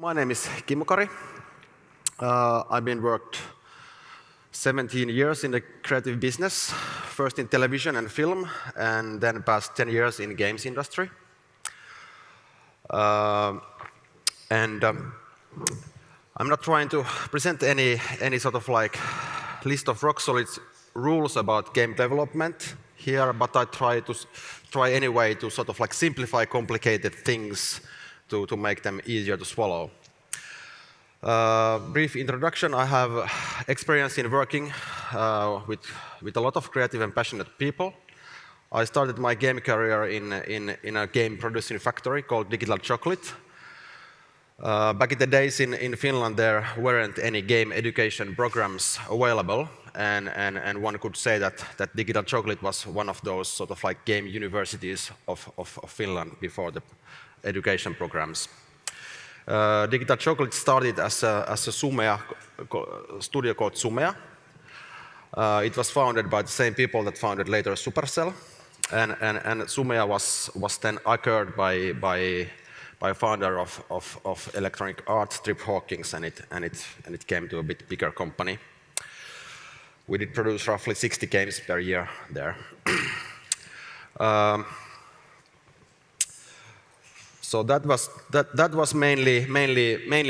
My name is Kimmo Kari. I've been worked 17 years in the creative business, first in television and film, and then past 10 years in games industry. And I'm not trying to present any sort of like list of rock solid rules about game development here, but I try anyway to sort of like simplify complicated things to make them easier to swallow. Brief introduction, I have experience in working with a lot of creative and passionate people. I started my game career in a game producing factory called Digital Chocolate. Back in the days in Finland, there weren't any game education programs available, and one could say that Digital Chocolate was one of those sort of like game universities of Finland before the education programs. Digital Chocolate started as a Sumea studio called Sumea. It was founded by the same people that founded later Supercell, and Sumea was then acquired by founder of Electronic Arts, Trip Hawkins, and it came to a bit bigger company. We did produce roughly 60 games per year there. So that was mainly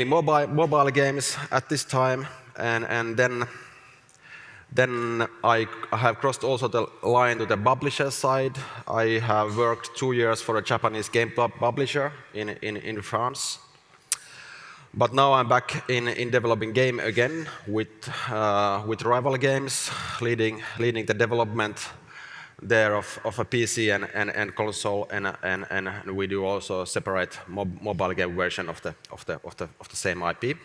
mobile games at this time, and then I have crossed also the line to the publisher side. I have worked 2 years for a Japanese game publisher in France. But now I'm back in developing game again with rival games, leading the development there of a PC and console, and we do also separate mobile game version of the same IP.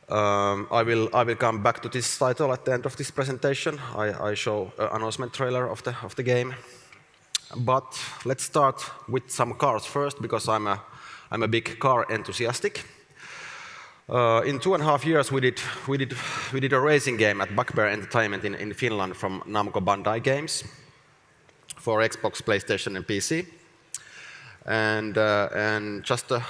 I will come back to this title at the end of this presentation. I show an announcement trailer of the game. But let's start with some cars first, because I'm a big car enthusiastic. In 2.5 years, we did a racing game at Bugbear Entertainment in Finland from Namco Bandai Games for Xbox, PlayStation, and PC. And just a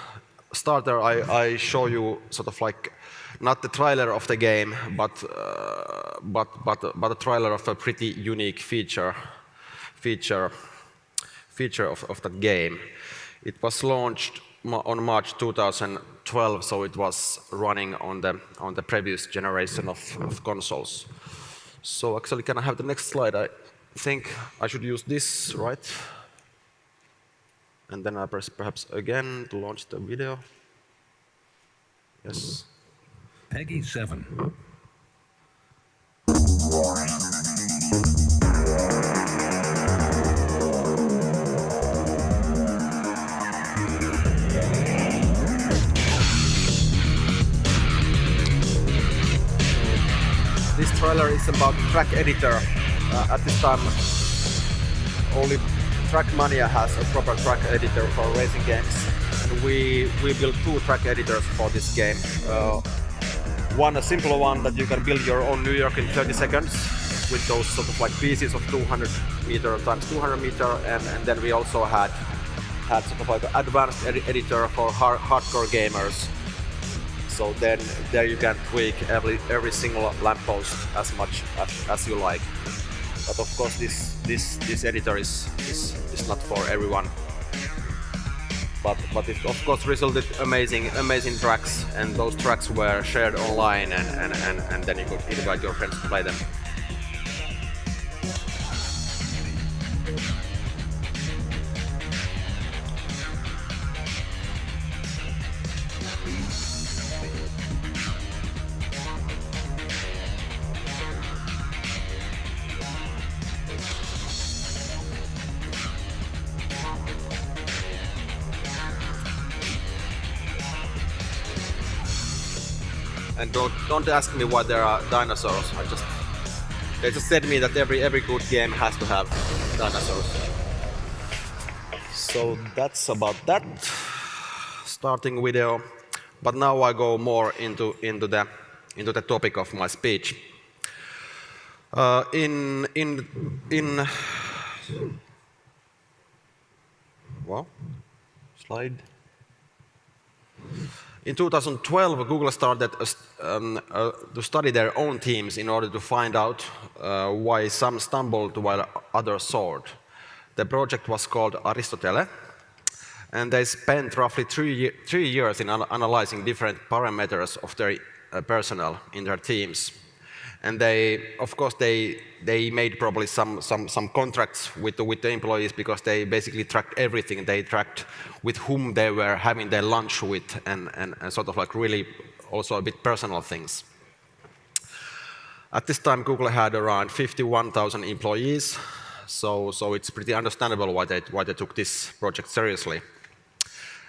starter, I show you sort of like not the trailer of the game, but a trailer of a pretty unique feature of that game. It was launched on March 2012, so it was running on the previous generation of consoles. So actually, can I have the next slide? I think I should use this, right? And then I press perhaps again to launch the video. Yes. Peggy 7. This trailer is about track editor. At this time, only Trackmania has a proper track editor for racing games. And we built 2 track editors for this game. One, a simple one that you can build your own New York in 30 seconds with those sort of like pieces of 200 meter times 200 meter, and then we also had sort of like an advanced editor for hardcore gamers. So then there you can tweak every single lamppost as much as you like. But of course this editor is not for everyone. But it of course resulted amazing tracks, and those tracks were shared online, and then you could invite your friends to play them. And don't ask me why there are dinosaurs. They just said to me that every good game has to have dinosaurs. So that's about that starting video. But now I go more into the topic of my speech. Well, slide. In 2012, Google started to study their own teams in order to find out why some stumbled while others soared. The project was called Aristotle, and they spent roughly 3 years in analyzing different parameters of their personnel in their teams. And of course, they made probably some contracts with the employees because they basically tracked everything. They tracked with whom they were having their lunch with, and sort of like really also a bit personal things. At this time, Google had around 51,000 employees, so it's pretty understandable why they took this project seriously.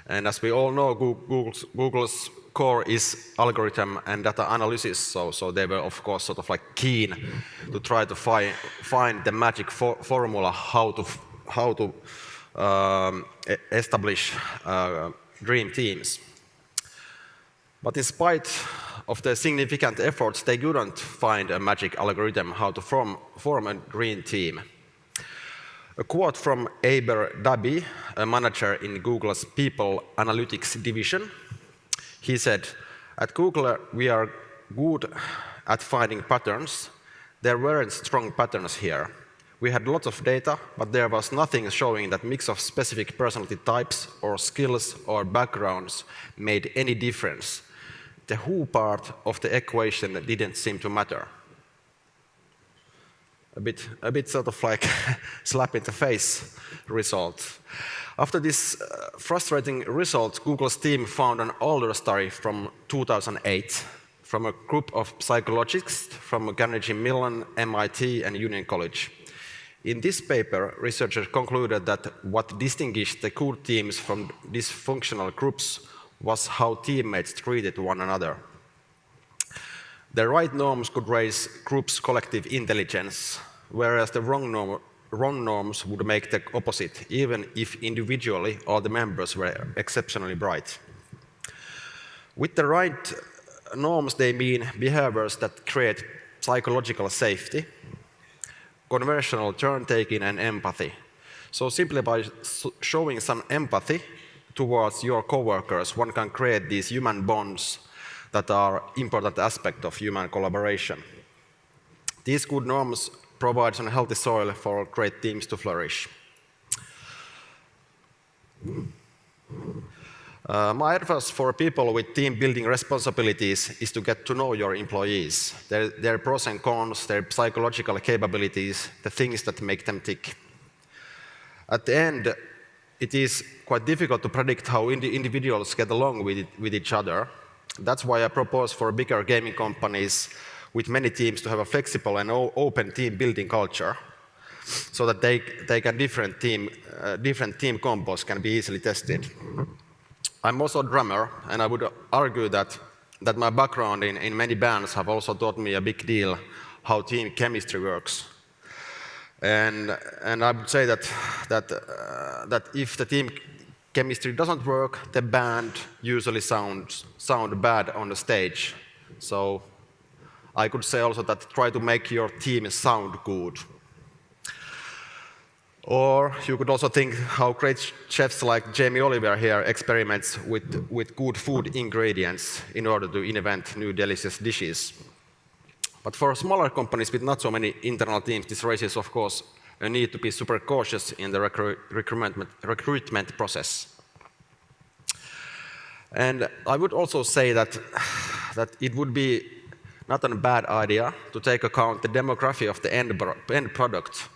And as we all know, Google's core is algorithm and data analysis, so they were of course sort of like keen to try to find the magic formula how to establish dream teams. But in spite of their significant efforts, they couldn't find a magic algorithm how to form a dream team. A quote from Aber Dabi, a manager in Google's People Analytics division. He said, "At Google, we are good at finding patterns. There weren't strong patterns here. We had lots of data, but there was nothing showing that mix of specific personality types or skills or backgrounds made any difference. The who part of the equation didn't seem to matter." A bit sort of like slap in the face result. After this frustrating result, Google's team found an older study from 2008 from a group of psychologists from Carnegie Mellon, MIT, and Union College. In this paper, researchers concluded that what distinguished the good teams from dysfunctional groups was how teammates treated one another. The right norms could raise groups' collective intelligence, whereas the wrong norms would make the opposite, even if individually all the members were exceptionally bright. With the right norms, they mean behaviors that create psychological safety, conversational turn-taking, and empathy. So simply by showing some empathy towards your coworkers, one can create these human bonds that are important aspect of human collaboration. These good norms provide some healthy soil for great teams to flourish. My advice for people with team building responsibilities is to get to know your employees, their pros and cons, their psychological capabilities, the things that make them tick. At the end, it is quite difficult to predict how individuals get along with each other. That's why I propose for bigger gaming companies with many teams to have a flexible and open team building culture, so that different team combos can be easily tested. I'm also a drummer, and I would argue that my background in many bands have also taught me a big deal how team chemistry works. And I would say that if the team chemistry doesn't work, the band usually sound bad on the stage. So I could say also that try to make your team sound good. Or you could also think how great chefs like Jamie Oliver here experiments with good food ingredients in order to invent new delicious dishes. But for smaller companies with not so many internal teams, this raises, of course, a need to be super cautious in the recruitment process. And I would also say that it would be not a bad idea to take account the demography of the end product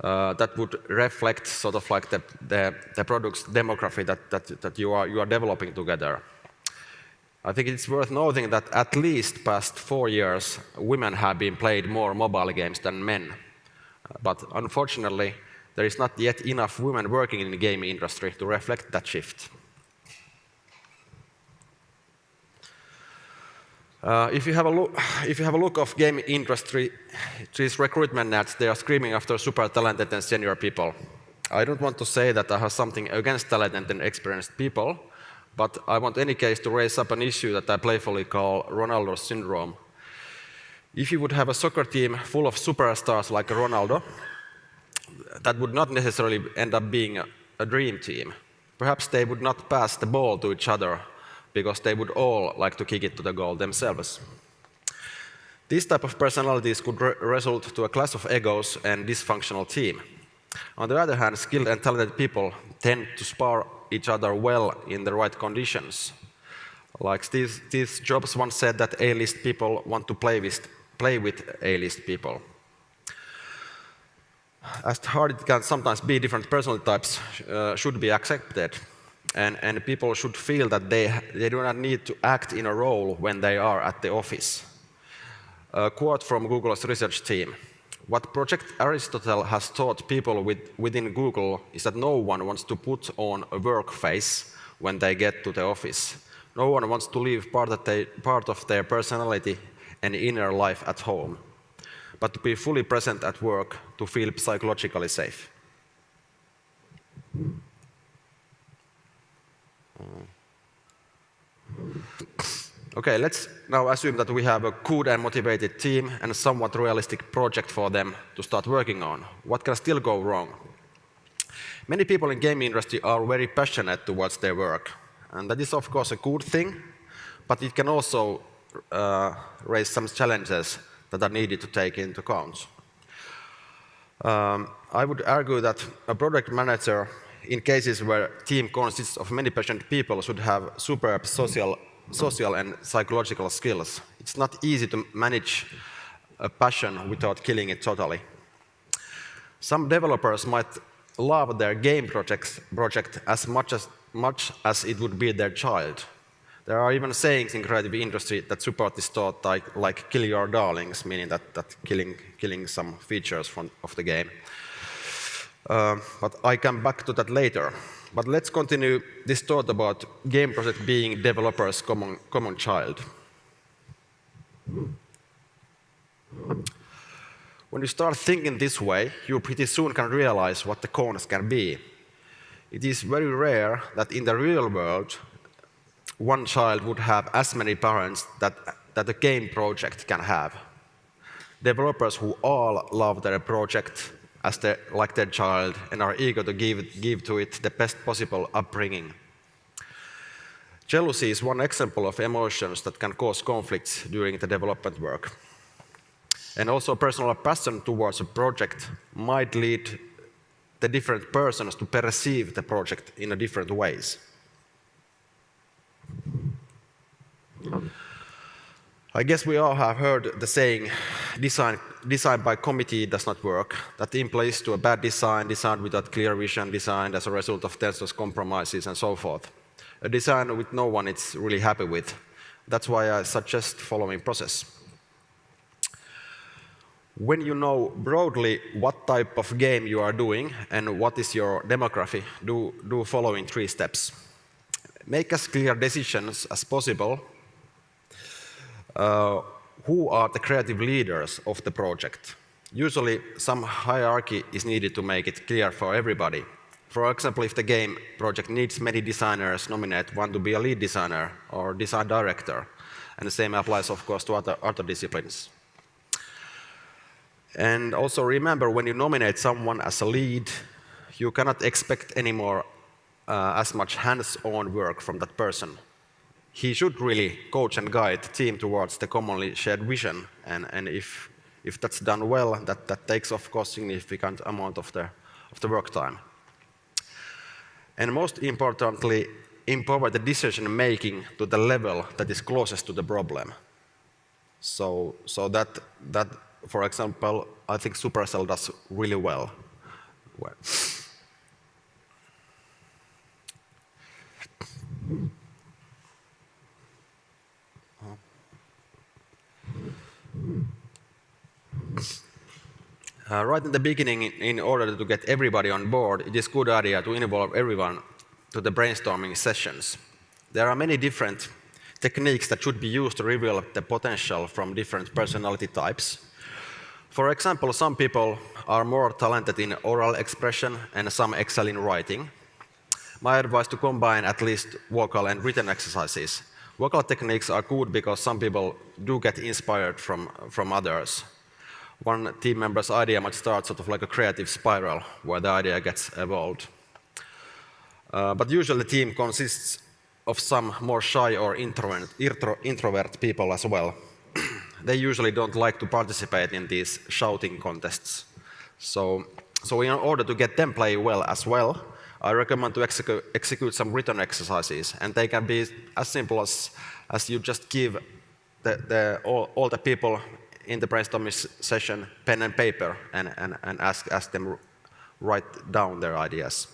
that would reflect sort of like the product's demography that you are developing together. I think it's worth noting that at least past 4 years, women have been played more mobile games than men. But unfortunately, there is not yet enough women working in the gaming industry to reflect that shift. If you have a look of gaming industry, these recruitment ads, they are screaming after super talented and senior people. I don't want to say that I have something against talented and experienced people, but I want in any case to raise up an issue that I playfully call Ronaldo syndrome. If you would have a soccer team full of superstars like Ronaldo, that would not necessarily end up being a dream team. Perhaps they would not pass the ball to each other, because they would all like to kick it to the goal themselves. These type of personalities could result to a class of egos and dysfunctional team. On the other hand, skilled and talented people tend to spar each other well in the right conditions. Like Steve Jobs once said that A-list people want to play with A-list people. As hard it can sometimes be, different personality types should be accepted. And people should feel that they do not need to act in a role when they are at the office. A quote from Google's research team. What Project Aristotle has taught people within Google is that no one wants to put on a work face when they get to the office. No one wants to leave part of their personality and inner life at home, but to be fully present at work to feel psychologically safe. Okay, let's now assume that we have a good and motivated team and a somewhat realistic project for them to start working on. What can still go wrong? Many people in the game industry are very passionate towards their work, and that is of course a good thing, but it can also raise some challenges that are needed to take into account. I would argue that a project manager, in cases where a team consists of many passionate people, should have superb social and psychological skills. It's not easy to manage a passion without killing it totally. Some developers might love their game project as much as it would be their child. There are even sayings in creative industry that support this thought, like kill your darlings, meaning that killing some features of the game. But I come back to that later. But let's continue this thought about game project being developers' common child. When you start thinking this way, you pretty soon can realize what the cons can be. It is very rare that in the real world, one child would have as many parents that a game project can have. Developers who all love their project like their child and are eager to give to it the best possible upbringing. Jealousy is one example of emotions that can cause conflicts during the development work. And also personal passion towards a project might lead the different persons to perceive the project in different ways. I guess we all have heard the saying, design by committee does not work. That implies to a bad design, designed without clear vision, designed as a result of tenseless compromises and so forth. A design with no one is really happy with. That's why I suggest following process. When you know broadly what type of game you are doing and what is your demography, do following 3 steps. Make as clear decisions as possible. Who are the creative leaders of the project? Usually, some hierarchy is needed to make it clear for everybody. For example, if the game project needs many designers, nominate one to be a lead designer or design director. And the same applies, of course, to other disciplines. And also remember, when you nominate someone as a lead, you cannot expect anymore as much hands-on work from that person. He should really coach and guide the team towards the commonly shared vision, and if that's done well, that takes, of course, significant amount of the work time. And most importantly, empower the decision-making to the level that is closest to the problem. So that for example, I think Supercell does really well. Right in the beginning, in order to get everybody on board, it is a good idea to involve everyone to the brainstorming sessions. There are many different techniques that should be used to reveal the potential from different personality types. For example, some people are more talented in oral expression and some excel in writing. My advice to combine at least vocal and written exercises. Vocal techniques are good because some people do get inspired from others. One team member's idea might start sort of like a creative spiral where the idea gets evolved. But usually the team consists of some more shy or introvert people as well. They usually don't like to participate in these shouting contests. So in order to get them play well as well, I recommend to execute some written exercises, and they can be as simple as you just give all the people in the brainstorming session pen and paper and ask them write down their ideas.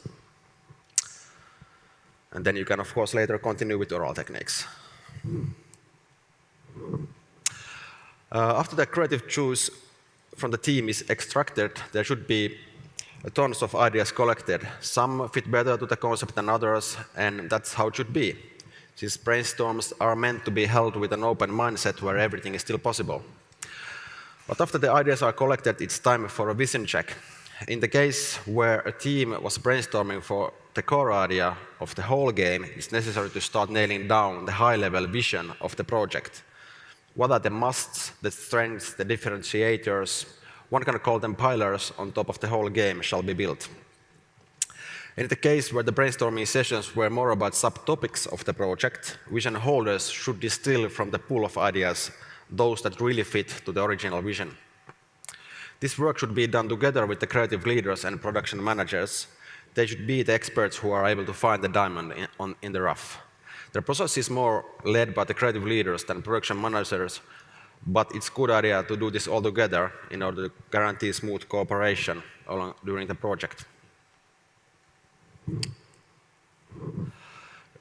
And then you can, of course, later continue with oral techniques. After the creative juice from the team is extracted, there should be tons of ideas collected. Some fit better to the concept than others, and that's how it should be. Since brainstorms are meant to be held with an open mindset where everything is still possible. But after the ideas are collected, it's time for a vision check. In the case where a team was brainstorming for the core idea of the whole game, it's necessary to start nailing down the high-level vision of the project. What are the musts, the strengths, the differentiators? One can call them pillars on top of the whole game shall be built. In the case where the brainstorming sessions were more about subtopics of the project, vision holders should distill from the pool of ideas those that really fit to the original vision. This work should be done together with the creative leaders and production managers. They should be the experts who are able to find the diamond in the rough. The process is more led by the creative leaders than production managers, but it's a good idea to do this all together in order to guarantee smooth cooperation during the project.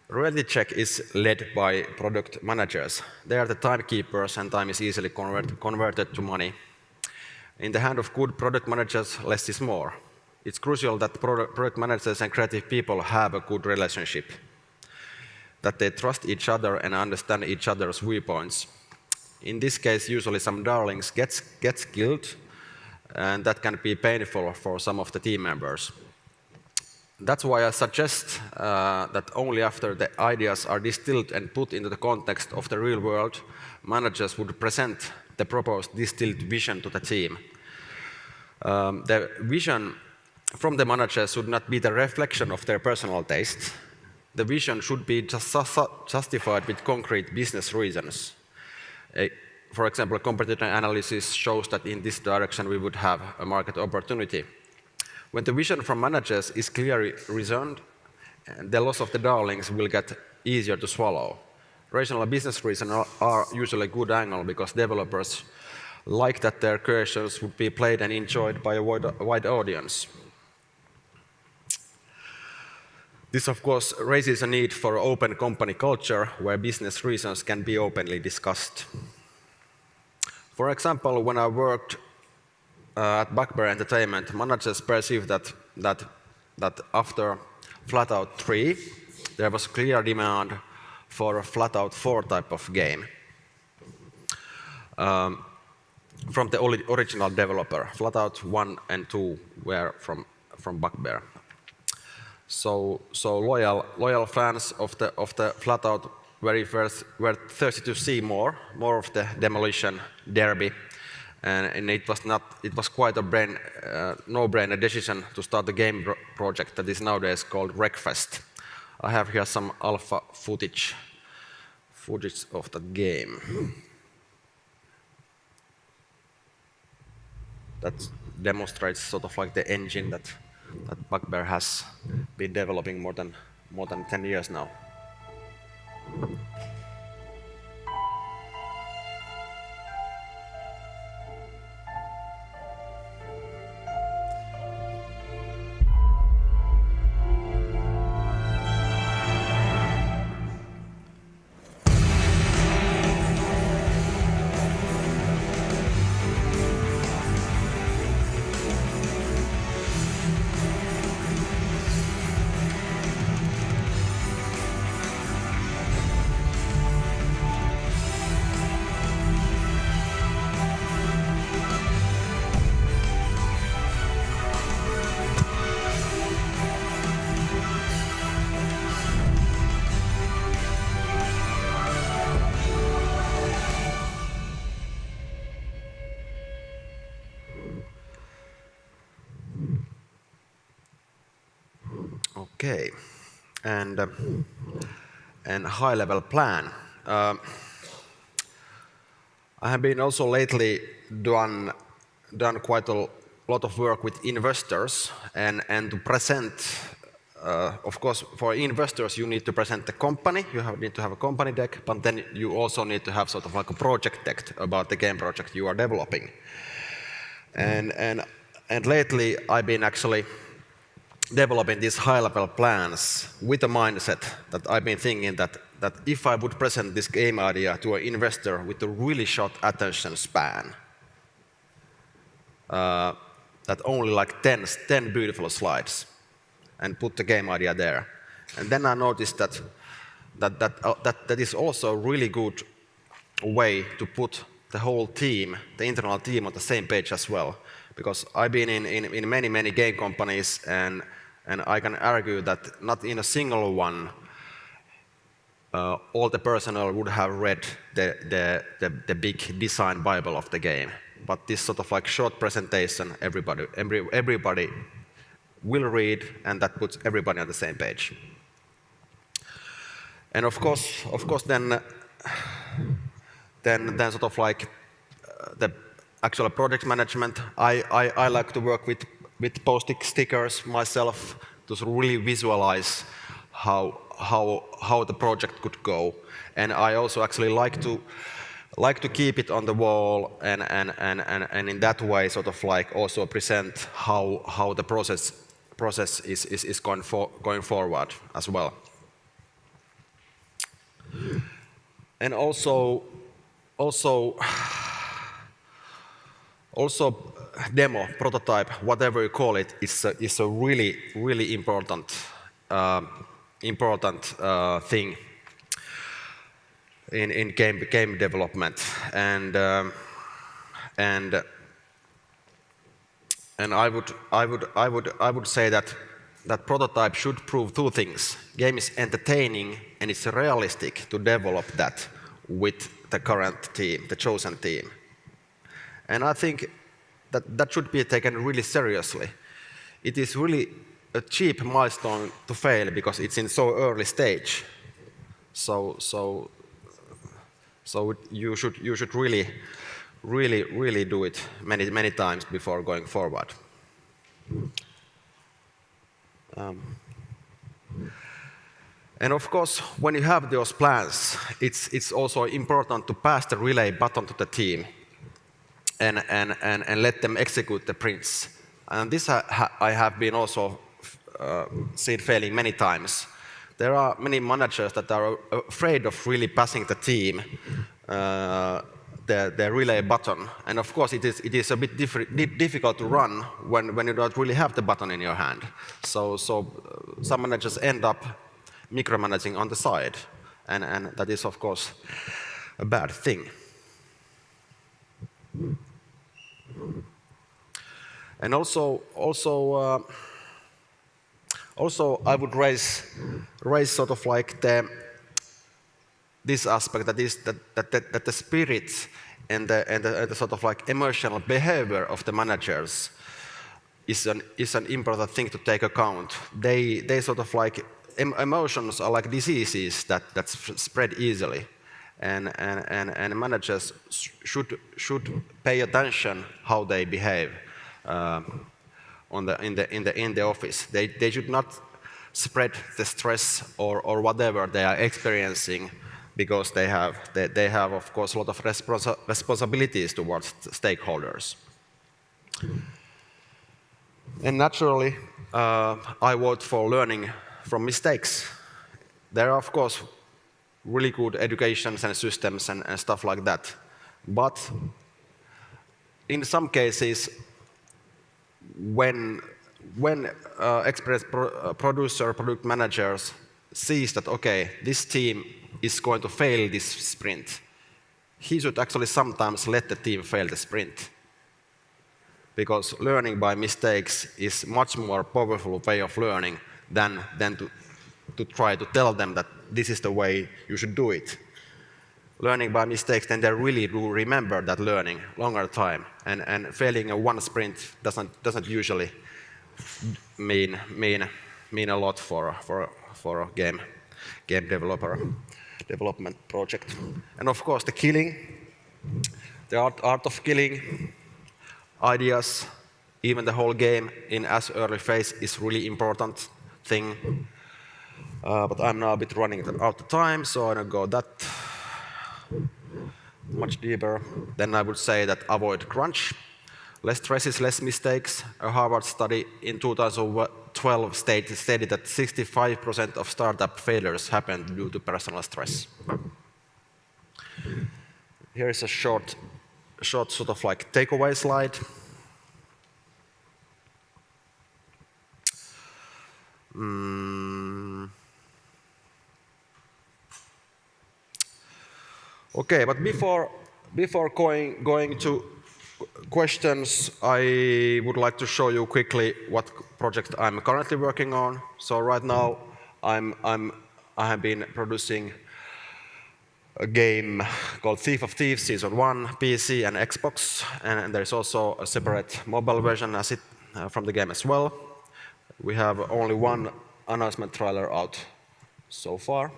Reality check is led by product managers. They are the timekeepers, and time is easily converted to money. In the hand of good product managers, less is more. It's crucial that product managers and creative people have a good relationship, that they trust each other and understand each other's viewpoints. In this case, usually some darlings gets killed, and that can be painful for some of the team members. That's why I suggest that only after the ideas are distilled and put into the context of the real world, managers would present the proposed distilled vision to the team. The vision from the manager should not be the reflection of their personal taste. The vision should be justified with concrete business reasons. For example, competitor analysis shows that in this direction we would have a market opportunity. When the vision from managers is clearly reasoned, the loss of the darlings will get easier to swallow. Rational business reasons are usually a good angle because developers like that their creations would be played and enjoyed by a wide audience. This, of course, raises a need for open company culture where business reasons can be openly discussed. For example, when I worked at Bugbear Entertainment, managers perceived that after Flatout 3, there was a clear demand for a Flatout 4 type of game from the original developer. Flatout 1 and 2 were from Bugbear. So loyal fans of the Flatout were thirsty to see more of the demolition derby. And it was quite a no-brainer decision to start the game project that is nowadays called Wreckfest. I have here some alpha footage of the game. That demonstrates sort of like the engine that Bugbear has been developing more than 10 years now. Okay, and and high-level plan. I have been also lately done quite a lot of work with investors and to present. Of course, for investors, you need to present the company. You need to have a company deck, but then you also need to have sort of like a project deck about the game project you are developing. And lately, I've been actually developing these high-level plans with a mindset that I've been thinking that if I would present this game idea to an investor with a really short attention span, that only like 10 beautiful slides, and put the game idea there. And then I noticed that is also a really good way to put the whole team, the internal team, on the same page as well. Because I've been in many game companies, and I can argue that not in a single one all the personnel would have read the big design bible of the game. But this sort of like short presentation, everybody will read, and that puts everybody on the same page. And of course, then sort of like the actual project management. I like to work with post-it stickers myself to really visualize how the project could go, and I also actually like to keep it on the wall and in that way sort of like also present how the process is going forward as well. And also demo, prototype, whatever you call it, is a really important thing in game development, and I would say that prototype should prove two things: game is entertaining and it's realistic to develop that with the current team, the chosen team. And I think that should be taken really seriously. It is really a cheap milestone to fail because it's in so early stage. So you should really do it many times before going forward. And of course, when you have those plans, it's also important to pass the relay button to the team and let them execute the prints. And this I have been also seen failing many times. There are many managers that are afraid of really passing the team the relay button. And of course, it is a bit difficult to run when you don't really have the button in your hand. So some managers end up micromanaging on the side, and that is of course a bad thing. And also I would raise sort of like this aspect, that is that the spirit and the sort of like emotional behavior of the managers is an important thing to take account. They sort of like emotions are like diseases that spread easily, and managers should pay attention how they behave in the office. They should not spread the stress or whatever they are experiencing, because they have of course a lot of responsibilities towards stakeholders. And naturally, I vote for learning from mistakes. There are of course really good educations and systems and stuff like that, but in some cases, when experienced product managers sees that, okay, this team is going to fail this sprint, he should actually sometimes let the team fail the sprint. Because learning by mistakes is much more powerful way of learning than to try to tell them that this is the way you should do it. Learning by mistakes, then they really do remember that learning longer time, and failing a one sprint doesn't usually mean a lot for a game game development project. And of course, the killing, the art of killing, ideas, even the whole game in as early phase is really important thing. But I'm now a bit running out of time, so I don't go that much deeper. Then I would say that avoid crunch. Less stresses, less mistakes. A Harvard study in 2012 stated that 65% of startup failures happened due to personal stress. Here is a short sort of like takeaway slide. Okay, but before going to questions, I would like to show you quickly what project I'm currently working on. So right now, I have been producing a game called Thief of Thieves Season 1, PC and Xbox, and there's also a separate mobile version from the game as well. We have only one announcement trailer out so far.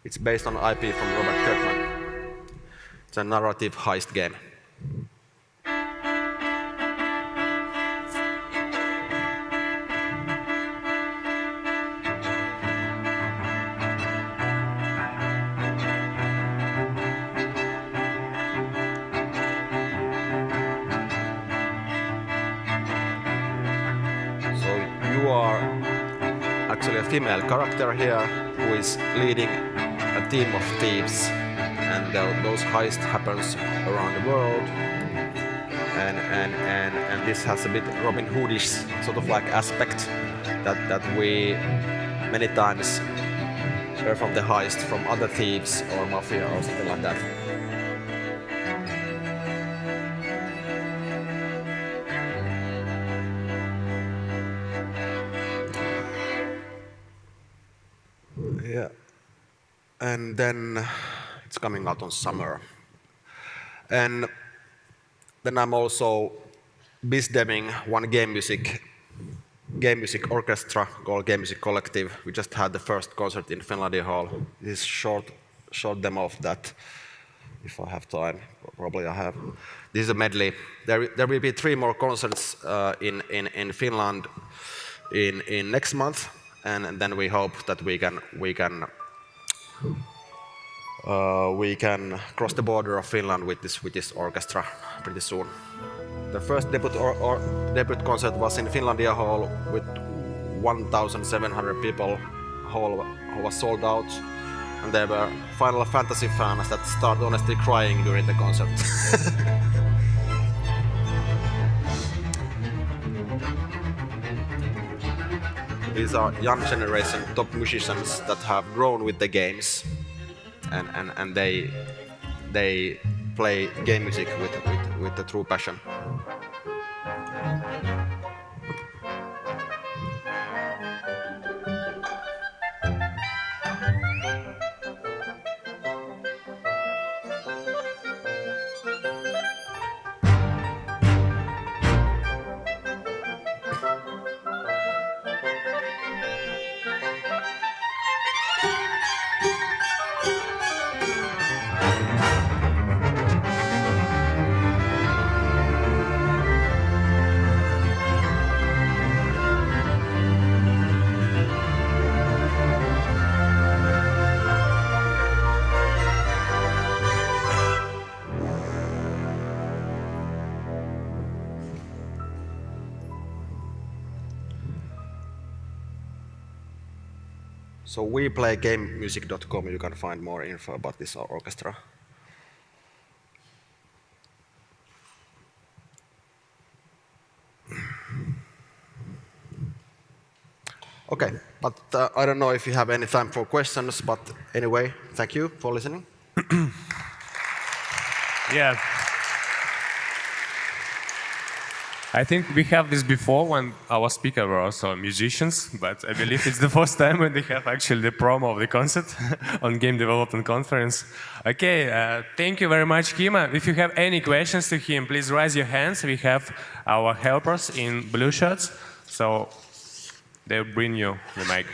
It's based on IP from Robert Kirkman. It's a narrative heist game. So you are actually a female character here who is leading a team of thieves, and those heists happens around the world, and this has a bit Robin Hoodish sort of like aspect that we many times hear from the heist from other thieves or mafia or something like that. Yeah, and then it's coming out on summer. And then I'm also biz-deving one game music orchestra called Game Music Collective. We just had the first concert in Finlandia Hall. This is short demo of that, if I have time. Probably I have. This is a medley. There will be 3 more concerts in Finland in next month, and then we hope that we can cross the border of Finland with this orchestra pretty soon. The first debut concert was in Finlandia Hall with 1,700 people. Hall was sold out, and there were Final Fantasy fans that started honestly crying during the concert. These are young generation top musicians that have grown with the games, and they play game music with the true passion. So WePlayGameMusic.com, you can find more info about this orchestra. Okay, but I don't know if you have any time for questions, but anyway, thank you for listening. Yeah. I think we have this before when our speakers were also musicians, but I believe it's the first time when they have actually the promo of the concert on Game Development Conference. Okay, thank you very much, Kimmo. If you have any questions to him, please raise your hands. We have our helpers in blue shirts, so they'll bring you the mic.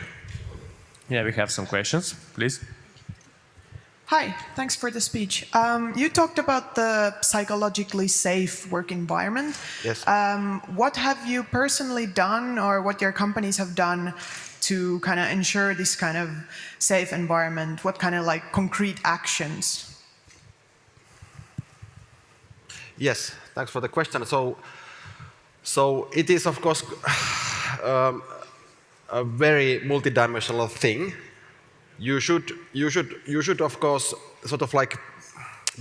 Yeah, we have some questions, please. Hi, thanks for the speech. You talked about the psychologically safe work environment. Yes. What have you personally done, or what your companies have done to kind of ensure this kind of safe environment? What kind of like concrete actions? Yes, thanks for the question. So it is, of course, a very multidimensional thing. You should, of course, sort of like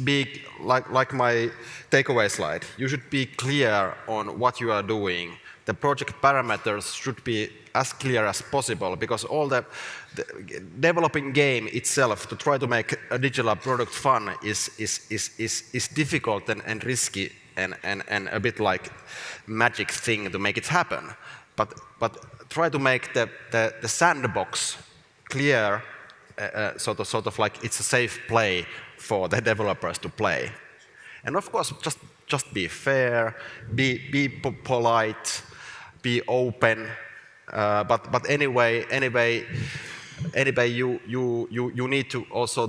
be like my takeaway slide. You should be clear on what you are doing. The project parameters should be as clear as possible, because all the developing game itself to try to make a digital product fun is difficult and risky and a bit like magic thing to make it happen. But try to make the sandbox clear, sort of like it's a safe play for the developers to play. And of course, just be fair, be polite, be open. But anyway, you need to also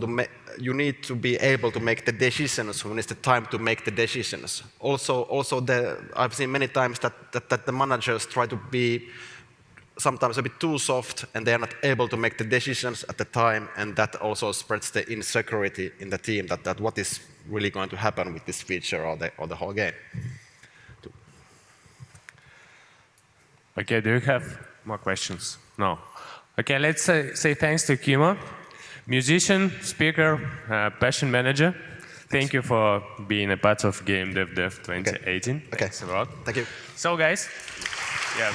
you need to be able to make the decisions when it's the time to make the decisions. Also, I've seen many times that the managers try to be sometimes a bit too soft, and they are not able to make the decisions at the time, and that also spreads the insecurity in the team that what is really going to happen with this feature or the whole game. Okay, do you have more questions? No. Okay, let's say thanks to Kimmo, musician, speaker, passion manager. Thank you for being a part of Game Dev 2018. Okay. Thanks a lot. Thank you. So guys, yeah.